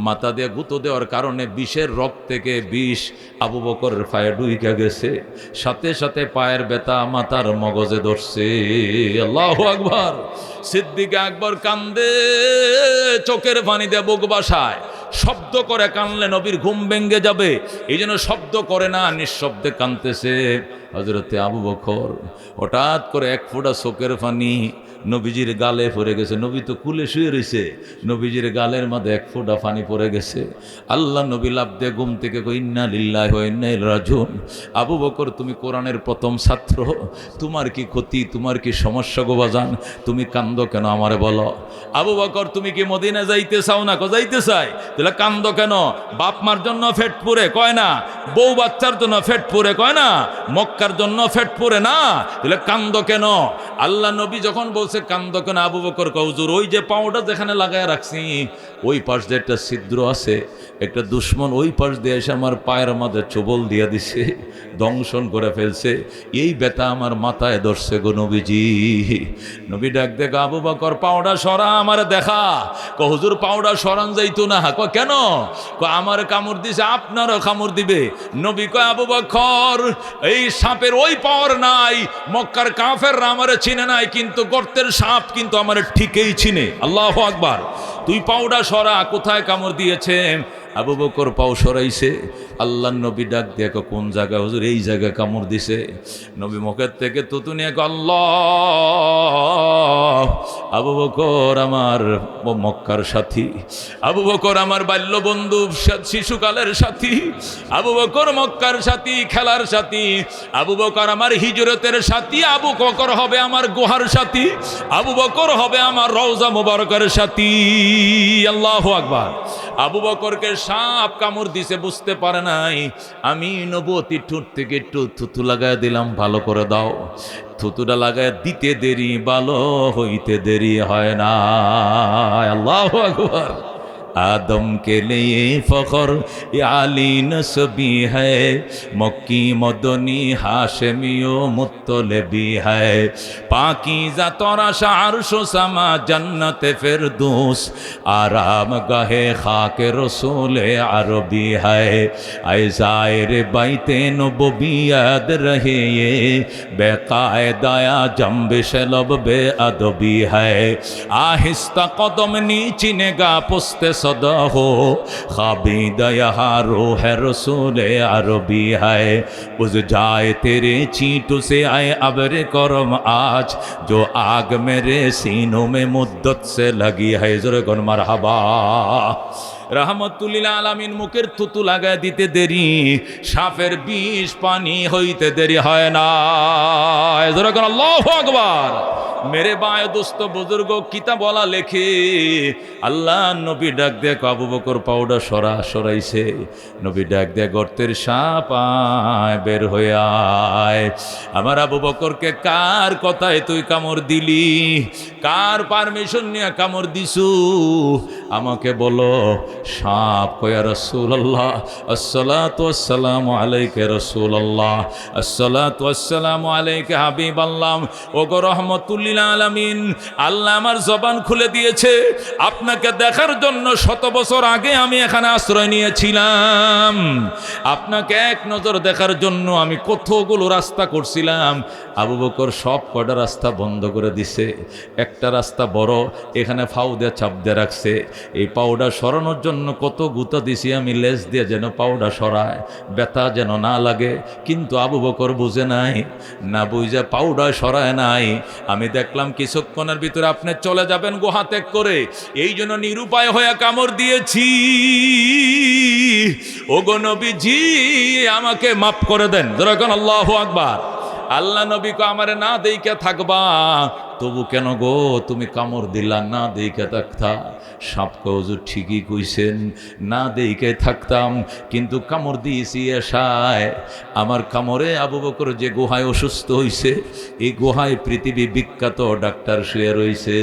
মাথা দিয়ে গুঁতো দেওয়ার কারণে বিষের রক্ত থেকে বিষ আবু বকরের পায়ে ঢুইকা গেছে, সাথে সাথে পায়ের ব্যথা মাথার মগজে ধরছে। আল্লাহু আকবার। সিদ্দিক আকবর কান্দে, চোখের পানি দিয়ে বুক বাসায়, শব্দ করে কানলে নবীর ঘুম ভেঙে যাবে, এই জন্য শব্দ করে না, নিঃশব্দে কানতেছে। হযরতে আবু বকর হঠাৎ করে এক ফোঁটা চোখের পানি নবীজির গালে পড়ে গেছে। নবী তো কুলে শুয়ে রয়েছে, নবীজির গালের মধ্যে এক ফোঁটা পানি পড়ে গেছে। আল্লাহ নবী লাফ দিয়ে ঘুম থেকে কই, ইন্না লিল্লাহি ওয়া ইন্না ইলাইহি রাজিউন। আবু বকর, তুমি কোরআনের প্রথম ছাত্র, তোমার কি ক্ষতি, তোমার কি সমস্যা গো বাজান, তুমি কান্দো কেন আমারে বলো। আবু বকর, তুমি কি মদিনা যাইতে চাও না? যাইতে চাই। তাহলে কান্দো কেন? বাপ মার জন্য ফেট পুরে কয় না, বউ বাচ্চার জন্য ফেট পুরে কয় না, মক্কার জন্য ফেট পুরে না, তাহলে কান্দো কেন? আল্লাহ নবী যখন বলছে বলছে কান্দো কেন? আবু বকর কয় হুজুর ওই যে পাউটা যেখানে লাগায় রাখছি ওই পাশ দিয়ে একটা ছিদ্র আছে, একটা দুশ্মন ওই পাশ দিয়ে এসে আমার পায়ের মাঝে চোবল দিয়ে দিছে, দংশন করে ফেলছে, এই ব্যথা আমার মাথায় ধরছে গো নবীজি। নবী ডাক দেখো আবু বকর পাউডা সরা, আমার দেখা। হুজুর পাউডা সরান যাইতো না। কেন? আমার কামড় দিছে, আপনারও কামড় দিবে। নবী কয় আবু বকর এই সাপের ওই পাওয়ার নাই, মক্কার কাফেররা আমারে চিনে নাই, কিন্তু গর্তের সাপ কিন্তু আমার ঠিকই চিনে। আল্লাহু আকবার। তুই পাউডা সরা, কোথায় কামড় দিয়েছে? আবু বকর পাও সরাইছে। আল্লাহর নবী ডাক দিয়ে কোন জায়গা? হুজুর এই জায়গায় কামড় দিছে। নবী মুখের থেকে তুতু নিয়ে আল্লাহ, আবু বকর আমার মক্কার সাথী, আবু বকর আমার বাল্য বন্ধু, শিশুকালের সাথী, আবু বকর মক্কার সাথী, খেলার সাথী, আবু বকর আমার হিজরতের সাথী, আবু বকর হবে আমার গুহার সাথী, আবু বকর হবে আমার রওজা মুবারকের সাথী। আল্লাহু আকবার। আবু বকরকে সাপ কামড় দিছে, বুঝতে পারে নাই। আমি নবুয়তির ঠোঁট থেকে একটু থুতু লাগায় দিলাম, ভালো করে দাও। থুতুটা লাগায় দিতে দেরি, ভালো হইতে দেরি হয় না। আল্লাহু আকবার। आदम के लिए फ़ख्र ये आली नस्बी है, मक्की मदनी हाशमियो मुत्तलबी है, पाकीज़ा तोराशा अर्शो समा जन्नत फिरदौस, आराम गाहे खाक रसूल अरबी है, ऐ ज़ाहिर बैते नबुव्वत रहे ये बेकायदाया जंबिश लब बेअदबी है, आहिस्ता कदम नीचे नेगा पुस्ते सदा हो खाबिदा यहाँ रूह रसूल अरबी है, बुझ जाए तेरे चींटों से आए अब्र करम आज, जो आग मेरे सीनों में मुद्दत से लगी है। ज़रा कौन मरहबा। रहमतुल्लिल आलामीन मुखेर थुतु लागाय दिते देरी, साफेर बिष पानी हईते देरी हय ना। ज़रा कौन अल्लाहु अकबर। मेरे बाय दोस्त बुजुर्ग किताब वाला लेखे अल्लाह नबी डाक दे आबू बकर पाउडा सरा सराइছে। नबी डाक दे गर्तेर साप आय बेर हয়ে आय। আমার আবু বকরকে কার কথায় তুই কামড় দিলি? কার পারমিশন নিয়ে কামড় দিছু? আমাকে বলো। সাপ কয়া রাসূলুল্লাহ, আসসালাতু ওয়াসসালামু আলাইকা রাসূলুল্লাহ, আসসালাতু ওয়াসসালামু আলাইকা হাবিবাল্লাহ। ওগো রহমাতুল্লিল আলামিন, আল্লাহ আমার জবান খুলে দিয়েছে আপনাকে দেখার জন্য। শত বছর আগে আমি এখানে আশ্রয় নিয়েছিলাম। আপনাকে এক নজর দেখার জন্য আমি কতগুলো রাস্তা করছিলাম। আবু বকর সব কয়টা রাস্তা বন্ধ করে দিছে। একটা রাস্তা বড়, এখানে ফাউ দিয়ে চাপ দিয়ে রাখছে। এই পাউডার সরানোর জন্য কত গুঁতা দিছি আমি লেজ দিয়ে, যেন পাউডার সরায়, ব্যথা যেন না লাগে। কিন্তু আবু বকর বুঝে নাই, না বুঝে পাউডার সরায় নাই। আমি দেখলাম কিছুক্ষণের ভিতরে আপনি চলে যাবেন গুহা ত্যাগ করে, এই জন্য নিরুপায় হয়ে কামড় দিয়েছি। ওগো নবীজি আমাকে মাফ করে দেন। যেরকম আল্লাহু আকবার। আল্লাহ নবী কো আমারে না দেইকে থাকবা, তবু কেন গো তুমি কামড় দিলা? না দেইকে থাকতা। সাপকে হুজুর ঠিকই কইছেন, না দেইকে থাকতাম, কিন্তু কামড় দিয়েছি এশায়। আমার কামড়ে আবু বকর যে গুহায় অসুস্থ হইছে, এই গুহায় পৃথিবী বিখ্যাত ডাক্তার শুয়ে রইছে।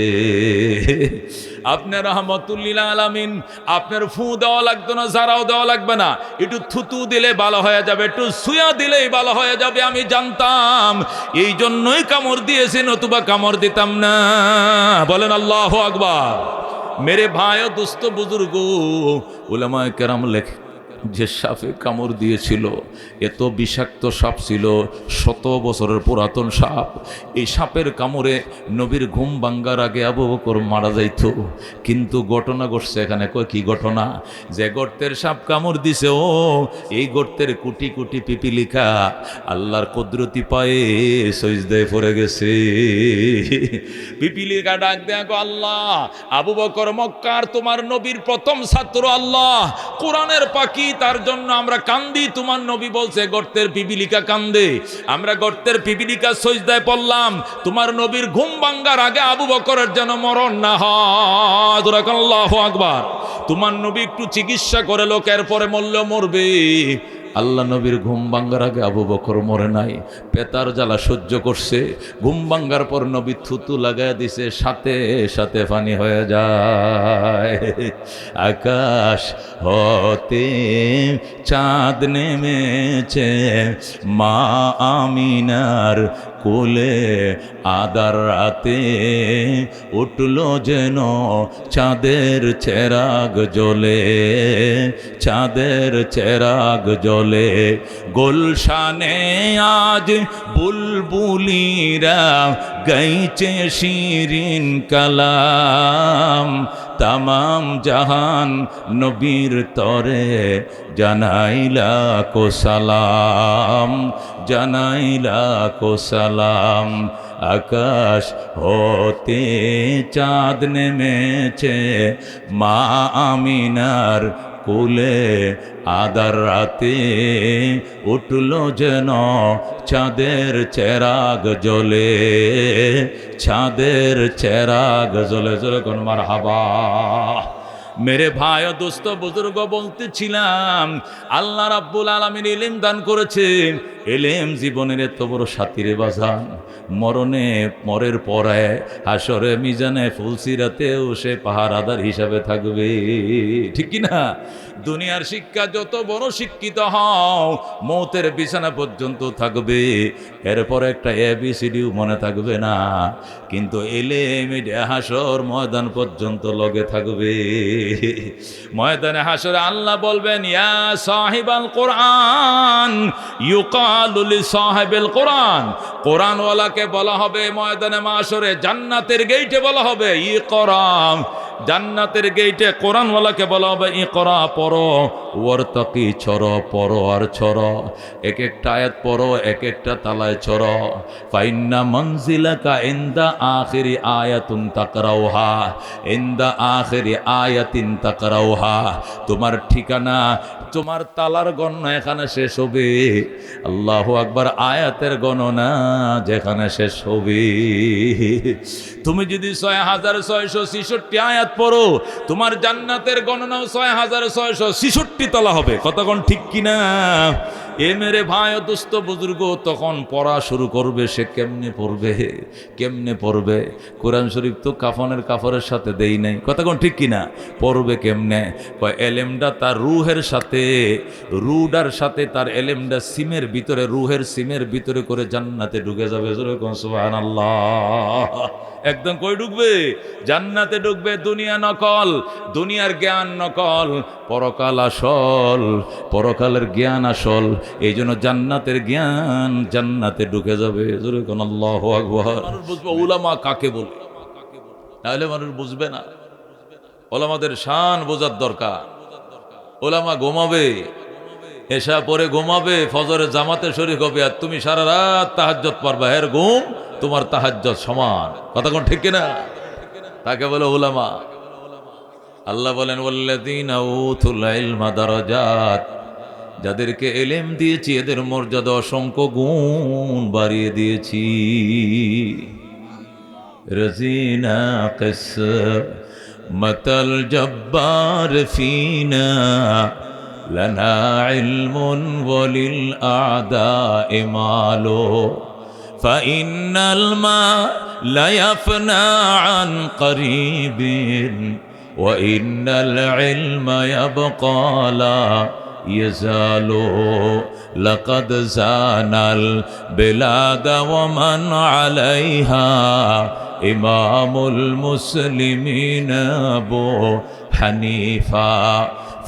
আপনার রহমতুল্লিল আলামিন, আপনার ফু দেওয়া লাগতো না, জারাও দেওয়া লাগবে না, একটু থুতু দিলে ভালো হয়ে যাবে, একটু সুয়া দিলেই ভালো হয়ে যাবে। আমি জানতাম, এই জন্যই কামড় দিয়েছি, নতুবা কামড় দিতাম না। বলেন আল্লাহু আকবার। মেরে ভাই ও দোস্ত বুজুর্গ উলামায়ে কেরাম লেখে যে সাপে কামড় দিয়েছিল, এত বিষাক্ত সাপ ছিল, 100 বছরের পুরাতন সাপ। এই সাপের কামড়ে নবীর ঘুম ভাঙ্গার আগে আবু বকর মারা যাইত। কিন্তু ঘটনা ঘটছে এখানে। কয় কি ঘটনা? যে গর্তের সাপ কামড় দিছে, ও এই গর্তের কোটি কোটি পিপিলিকা আল্লাহর কুদরতি পায়ে সজদায় পড়ে গেছে। পিপিলিকা ডাক দেয়া, গো আল্লাহ, আবু বকর মক্কার তোমার নবীর প্রথম ছাত্র, আল্লাহ কোরআনের পাখি, তার জন্য আমরা কান্দি। তোমার নবী বলছে গর্তের পিপিলিকা কান্দে, আমরা গর্তের পিপিলিকা সজদায় পড়লাম। তোমার নবীর ঘুম ভাঙ্গার আগে আবু বকরের যেন মরণ না হয়। আল্লাহু আকবার। তোমার নবী একটু চিকিৎসা করে লোক, এরপরে মরলেও মরবে। আল্লাহ নবীর ঘুম ভাঙ্গার আগে আবু বকর মরে নাই, পেতার জ্বালা সহ্য করছে। ঘুম ভাঙ্গার পর নবী থুতু লাগায় দিছে, সাথে সাথে পানি হয়ে যায়। আকাশ হতে চাঁদ নেমেছে মা আমিনার কোলে, আদার রাতে উঠল যেন চাঁদের চেরাগ জ্বলে, চাঁদের চেরাগ জ্বলে। গুলশানে আজ বুলবুলিরা গাইছে শিরিন কালাম, তামাম জাহান নবীর তরে জানাইলা কো সালাম, জানাইলা কো সালাম। আকাশ হতে চাঁদ নেমেছে মা আমিনার কোলে, আদার রাতে উঠল যেন চাঁদের চেরাগ জ্বলে, চাঁদের চেরাগ জ্বলে। জ্বলে কোন মারহাবা। মেরে ভাই ও দোস্ত বুজুর্গ, বলতেছিলাম আল্লাহ রাব্বুল আলামিন ইলম দান করেছেন। ইলম জীবনের এত বড় সাথীরে বাজান, মরণে মরের পরে হাসরে মিজানে ফুলসিরাতেও সে পাহারাদার হিসাবে থাকবে, ঠিক কি না? দুনিয়ার শিক্ষা যত বড় শিক্ষিত হও, মৌতের বিছানা পর্যন্ত থাকবে, এরপর একটা এবিসিডিও মনে থাকবে না, কিন্তু ইলম হাসর ময়দান পর্যন্ত লগে থাকবে। ময়দানে হাসরে আল্লাহ বলবেন, ইয়া সাহিবাল কোরআন ইউকালু লি সাহিবিল কোরআন। কোরআনওয়ালাকে বলা হবে ময়দানে মাশরে জান্নাতের গেইটে বলা হবে ইকরা। জান্নাতের গেইটে কোরআনওয়ালাকে বলা হবে ইকরা, পড়ো, ওয়ারতাকি, ছড়ো, পড়ো আর ছড়ো, এক একটা আয়াত পড়ো, এক একটা তালায় ছড়ো। ফাইন্না মানজিলাকা ইনদা আখিরি আয়াতুন তাকরাউহা, ইনদা আখিরি আয়াতিন তাকরাউহা। তোমার ঠিকানা, তোমার তালার গণনা এখানে শেষ হবে। আল্লাহু আকবার। আয়াতের গণনা যেখানে শেষ হবে। তুমি যদি ৬৬৬৬ আয়াত পড়ো, তোমার জান্নাতের গণনাও ৬৬৬৬ তলা হবে। কতক্ষণ ঠিক কিনা? এ মেরে ভাই ও দোস্ত বুজুর্গ, তখন পড়া শুরু করবে। সে কেমনে পড়বে? কেমনে পড়বে? কোরআন শরীফ তো কাফনের কাফরের সাথে দেই নাই। কতক্ষণ ঠিক কিনা? পড়বে কেমনে? এলেমটা তার রুহের সাথে, রুডার সাথে তার এলেমটা সিমের ভিতরে, রুহের সিমের ভিতরে করে জান্নাতে ঢুকে যাবে। সুবহানাল্লাহ। একদম কই ঢুকবে? জান্নাতে ঢুকবে। দুনিয়া নকল, দুনিয়ার জ্ঞান নকল, পরকাল আসল, পরকালের জ্ঞান আসল। এই জন্য জান্নাতের জ্ঞান জান্নাতে ঢুকে যাবে। আল্লাহু আকবার। মানুষ বুঝবে উলামা কাকে বলে, তাহলে মানুষ বুঝবে না। ওলামাদের শান বোঝার দরকার। ওলামা ঘুমাবে, এশা পরে ঘুমাবে, ফজরে জামাতে শরীক হবে, আর তুমি সারা রাত তাহাজ্জুদ পড়বা। এর ঘুম তোমার তাহাজ্জুদ সমান। কতক্ষণ ঠিক কিনা? তাকে বলে উলামা। আল্লাহ বলেন, ওয়াল্লাযীনা উতুল ইলমা দারাজাত, যাদেরকে ইলম দিয়েছি এদের মর্যাদা অসংখ্য গুণ বাড়িয়ে দিয়েছি। রাজিনা কিসমাতাল জব্বার ফিনা লানা ইলমুন ওয়ালিল আ'দা'i মালু ফাইন্নাল মা লা ইয়াফনা আন করিবিন ওয়া ইন্নাল ইলমা ইয়াবকা লা ইয়াজালু লাকাদ জানাল বিলাদা ওয়া মান আলাইহা ইমামুল মুসলিমিন আবু হানিফা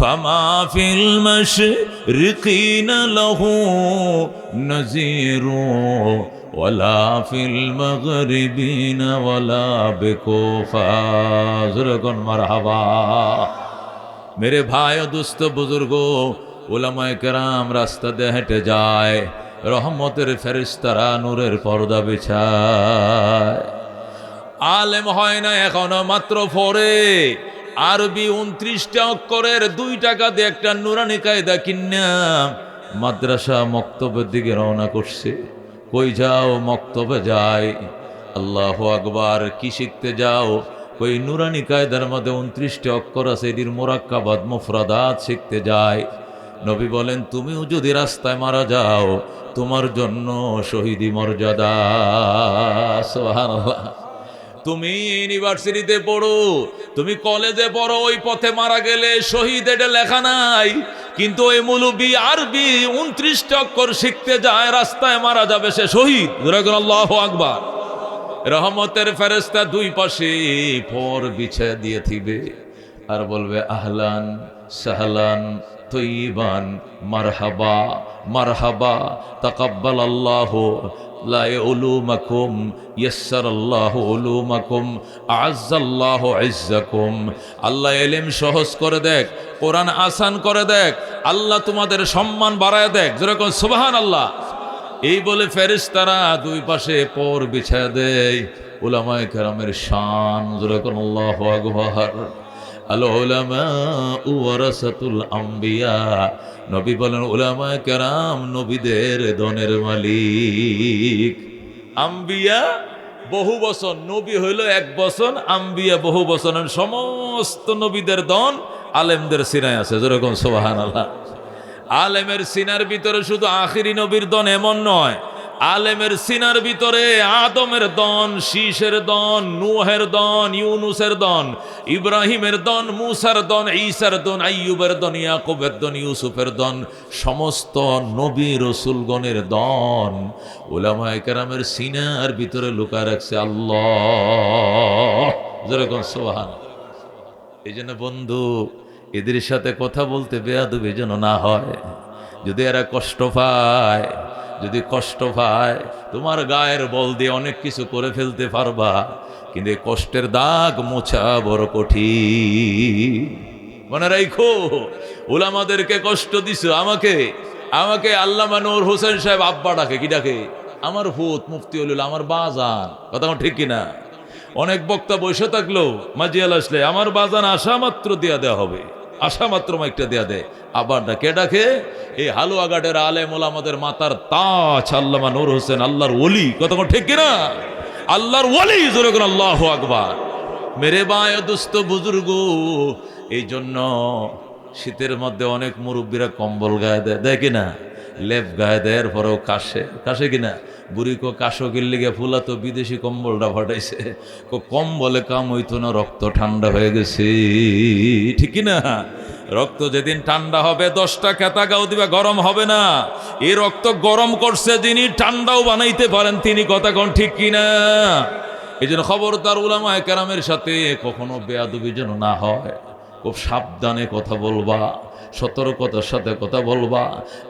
ফামা ফিল মাশরিকিনা লাহু নাযীরু ওয়ালা ফিল মাগরিবিনা ওয়ালা বিকুফা। যুরগুন মারহাবা। মেরে ভাই ও দুস্থ বুজুর্গ, উলামায়ে কেরাম রাস্তা দিয়ে হেঁটে যায়, রহমতের ফেরেশতারা নূরের পর্দা বিছায়। আলেম হয় না এখনো, মাত্র পড়ে। আরবি 29টা অক্ষরের 2 টাকা দিয়ে একটা নুরানি কায়দা কিনা মাদ্রাসা মক্তবের দিকে রওনা করছে। কই যাও? মক্তবে যায়। আল্লাহু আকবার। কি শিখতে যাও? কই নুরানি কায়দার মধ্যে 29টা অক্ষর আছে, এটির মোরাক্কাবাত মুফরাদাত শিখতে যায়। নবী বলেন তুমিও যদি রাস্তায় মারা যাও তোমার জন্য শহীদি মর্যাদা। সুবহানাল্লাহ। তুমি ইউনিভার্সিটিতে পড়ো, তুমি কলেজে পড়ো, ওই পথে মারা গেলে শহীদ এটা লেখা নাই, কিন্তু ওই মৌলবি আরবি 29টা অক্ষর শিখতে যায়, রাস্তায় মারা যাবে সে শহীদ। আল্লাহু আকবার। রহমতের ফেরেশতা দুই পাশে পর বিছিয়ে দিয়ে থিবে আর বলবে আহলান সাহলান তৈবান মারহাবা মারহাবা তাকাব্বালাল্লাহু লা উলুমাকুম ইয়াসসারাল্লাহু উলুমাকুম আ'আজ্জাল্লাহু ইজ্জাকুম। আল্লাহ ইলম সহজ করে দেখ, কোরআন আসান করে দেখ, আল্লাহ তোমাদের সম্মান বাড়ায় দেখ। যেরকম সুবহানাল্লাহ। এই বলে ফেরেশতারা দুই পাশে পর বিছায় দেয়। উলামায়ে কেরামের শান, যেরকম আল্লাহু আকবার। আল উলামা ওয়ারাসাতুল আম্বিয়া। নবী বলেন উলামায়ে কেরাম নবীদের ধনের মালিক। আম্বিয়া বহু বছর, নবী হইল এক বছর, আম্বিয়া বহু বছর। সমস্ত নবীদের ধন আলেমদের সিনায় আছে। যেরকম সুবহানাল্লাহ। আলেমের সিনার ভিতরে শুধু আখিরি নবীর দন এমন নয়, আলেমের সিনার ভিতরে আদমের দন, শীষের দন, নূহের দন, ইউনুসের দন, ইব্রাহিমের দন, মুসার দন, ঈসার দন, আইয়ুবের দন, ইয়াকুবের দন, ইউসুফের দন, সমস্ত নবী রসুলগণের দন উলামায়ে কেরামের সিনার ভিতরে লুকায় রাখছে আল্লাহ। যেরকম সুবহানাল্লাহ। এই জন্য বন্ধু, এদের সাথে কথা বলতে বেয়াদবি যেন না হয়। যদি এরা কষ্ট পায়, যদি কষ্ট পায়, তোমার গায়ের বল দিয়ে অনেক কিছু করে ফেলতে পারবা, কিন্তু এই কষ্টের দাগ মোছা বড় কঠিন। মনে রাখো, উলামাদেরকে কষ্ট দিছো, আমাকে আল্লামা নূর হোসেন সাহেব আব্বা ডাকে। কি ডাকে? আমার ভূত মুফতি হল আমার বাজান। কথা ঠিক কিনা? অনেক বক্তা বসে থাকলো, মাজিয়াল আসলে আমার বাজান আসা মাত্র দিয়া দেওয়া হবে, আসা মাত্র মাইকটা দেয়া দেয়। আবার ডাকে ডাকে এই হালুয়াঘাটের আলেম ওলামাদের মাতার তাজ আল্লামা নূর হোসেন, আল্লাহর ওলি। কথা ঠিক কিনা? আল্লাহর ওলি। জোরে করে আল্লাহু আকবার। মেরে বায় দুস্থ বুজুর্গ, এই জন্য শীতের মধ্যে অনেক মুরব্বীরা কম্বল গায়ে দেয়, দেয় কিনা? লেপ গায়ে দেয়, এরপরেও কাশে কিনা? বুড়ি কো কাশো গিল্লি গে ফুলা তো বিদেশি কম্বলটা ফাটাইছে, কম্বলে কাম হইতো না, রক্ত ঠান্ডা হয়ে গেছে। ঠিক কিনা? রক্ত যেদিন ঠান্ডা হবে 10টা খেতা গাও দিবা, গরম হবে না। এই রক্ত গরম করছে যিনি, ঠান্ডাও বানাইতে পারেন তিনি। কথা কোন ঠিক কিনা? এই জন্য খবরদার উলামায়ে কেরামের সাথে কখনো বেয়াদবি যেন না হয়। খুব সাবধানে কথা বলবা, সতর্কতার সাথে কথা বলবা।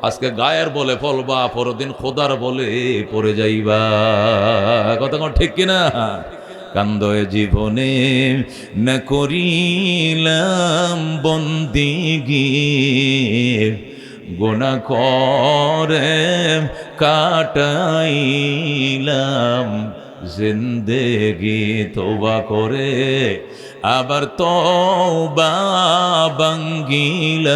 আজকে গায়ের বলে ফলবা, পরদিন খোদার বলে পড়ে যাইবা। কথা কোন ঠিক কিনা? কান্দয়ে জীবনে না করিলাম বন্দিগি, গুনাহ করে কাটাইলাম জিন্দেগি, তওবা করে আবার তওবা ভাঙ্গিলাম,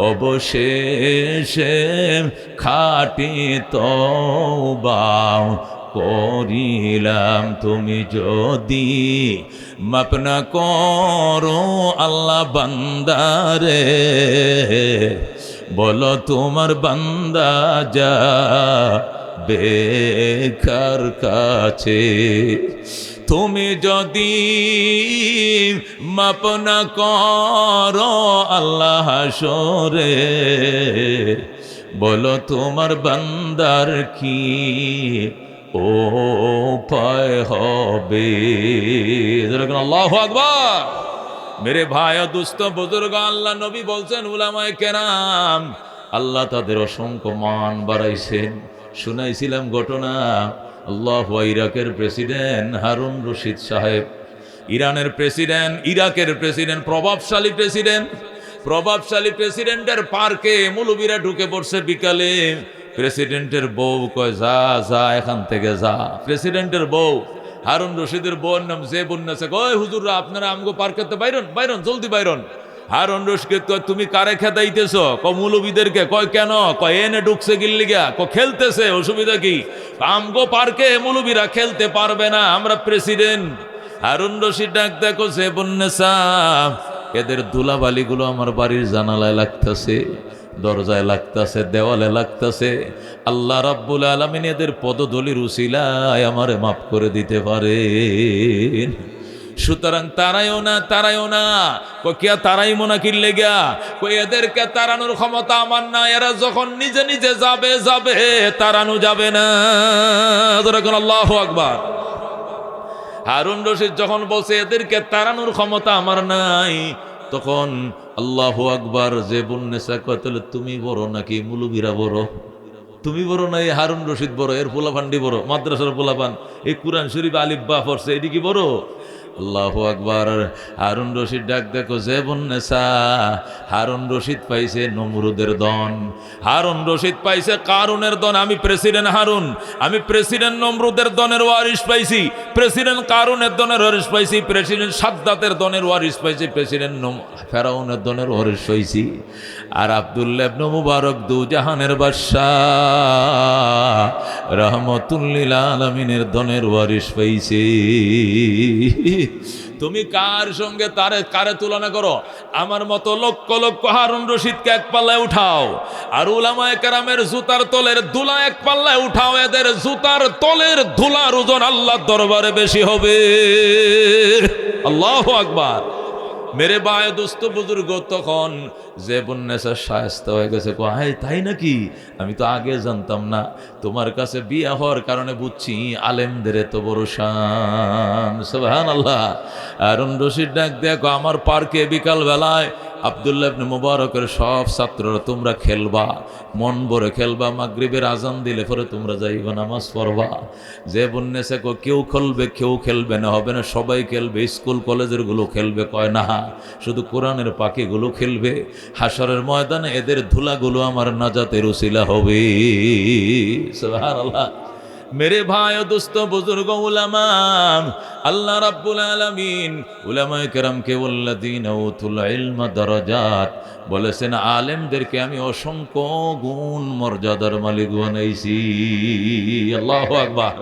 অবশেষে খাঁটি তওবা করিলাম। তুমি যদি মাপ না করো আল্লাহ বান্দারে, বলো তোমার বান্দা যা বেকার কাছে। তুমি যদি মাপ না করো আল্লাহ হাসরে, বলো তোমার বান্দার কি ও উপায় হবে। আল্লাহু আকবার। মেরে ভাই ও দুস্থ বুজুর্গ, আল্লাহ নবী বলছেন উলামায়ে কেরাম আল্লাহ তাদের অসংখ্য মান বাড়াইছেন। শুনাইছিলাম ঘটনা, আল্লাহু ইরাকের প্রেসিডেন্ট হারুন রশিদ সাহেব, ইরানের প্রেসিডেন্ট, ইরাকের প্রেসিডেন্ট, প্রভাবশালী প্রেসিডেন্টের পার্কে মৌলবীরা ঢুকে পড়ছে বিকালে। প্রেসিডেন্টের বউ কয় যা যা এখান থেকে যা। প্রেসিডেন্টের বউ, হারুন রশিদের বউর নাম জেবুন্নাসা, কয় হুজুররা আপনারা আমগো পার্কেতে বাইরন জলদি বাইরন। হারুন রশিদ কয় তুমি কারে খেদাইতেছ? মৌলবীদেরকে। কয় কেন? কয় এনে ঢুকছে গিল্লিগা, খেলতেছে, অসুবিধা কি? আমগো পার্কে মৌলবীরা খেলতে পারবে না, আমরা প্রেসিডেন্ট। হারুন রশিদ ডাক দেখো জেবুন্নাসা, এদের ধুলাবালিগুলো আমার বাড়ির জানালায় লাগতেছে, দরজায় লাগতেছে, দেওয়ালে লাগতেছে। আল্লাহ রাব্বুল আলামিন এদের পদধূলির উসিলায় আমারে মাফ করে দিতে পারেন। সুতরাং তারাইও না কিয়া তারাইমো না কি লেগা কই এদেরকে তাড়ানোর ক্ষমতা আমার না। এরা যখন নিজে নিজে যাবে তাড়ানো যাবে না। আল্লাহু আকবার। হারুন রশিদ যখন বলছে এদেরকে তাড়ানোর ক্ষমতা আমার নাই, তখন আল্লাহু আকবার। যে বুন্নেসা কয় তাহলে তুমি বড় নাকি মুলুবিরা বড়? তুমি বড় না এই হারুন রশিদ বড়? এর পোলাপান্ডি বড়, মাদ্রাসার পোলাপান এই কুরআন শরীফ আলিফ বা পড়ছে, এটি কি বড়? আল্লাহু আকবার। হারুন রশিদ ডাক দেখো, যে বন্নেসা হারুন রশিদ পাইছে নমরুদের দন, হারুন রশিদ পাইছে কারুনের দন। আমি প্রেসিডেন্ট হারুন, আমি প্রেসিডেন্ট নমরুদের দনের ওয়ারিশ পাইছি, প্রেসিডেন্ট কারুনের দনের ওয়ারিশ পাইছি, প্রেসিডেন্ট সাদ্দাতের দনের ওয়ারিশ পাইছি, প্রেসিডেন্ট ফেরাউনের দনের ওয়ারিশ পাইছি। আর আব্দুল্লাহ ইবনে মুবারক দু জাহানের বাদশাহ রহমাতুল লিল আলামিনের দনের ওয়ারিশ পাইছে। তুমি কার সঙ্গে কারে তুলনা করো? আমার মতো লক্ষ লক্ষ হারুন রশিদকে এক পাল্লায় উঠাও, আর উলামায়ে কেরামের জুতার তলের ধুলা এক পাল্লায় উঠাও, এদের জুতার তলের ধুলার ওজন আল্লাহর দরবারে বেশি হবে। আল্লাহু আকবার। মেরে বায়ে দোস্ত বুজুর্গ, তখন যে বন্যেসা শায়েস্তা হয়ে গেছে, হাই তাই নাকি? আমি তো আগে জানতাম না। তোমার কাছে বিয়ে হওয়ার কারণে বুঝছি আলেমদের এত বড় শান। সুবহানাল্লাহ। হারুন রশিদ ডাক দেখো, আমার পার্কে বিকাল বেলায় আব্দুল্লাহ ইবনে মুবারকের সব ছাত্ররা তোমরা খেলবা, মন ভরে খেলবা, মাগরিবের আজান দিলে পরে তোমরা যাইবা নামাজ পড়বা। যে বন্যেসা কেউ খেলবে কেউ খেলবে না, হবে না সবাই খেলবে, স্কুল কলেজের গুলো খেলবে, কয় না শুধু কোরআনের পাখিগুলো খেলবে। হাসরের ময়দানে এদের ধুলাগুলো আমার নাজাতের উসিলা হবে। সুবহানাল্লাহ। মেরে ভাই ও দোস্ত বুজুর্গ উলামা, আল্লাহ রাব্বুল আলামিন উলামায়ে কেরামকে ওয়াল্লাযীনা উতুল ইলমা দারাজাত বলেছেন, আলেমদেরকে আমি অসংখ্য গুণ মর্যাদার মালিক বানাইছি। আল্লাহু আকবার।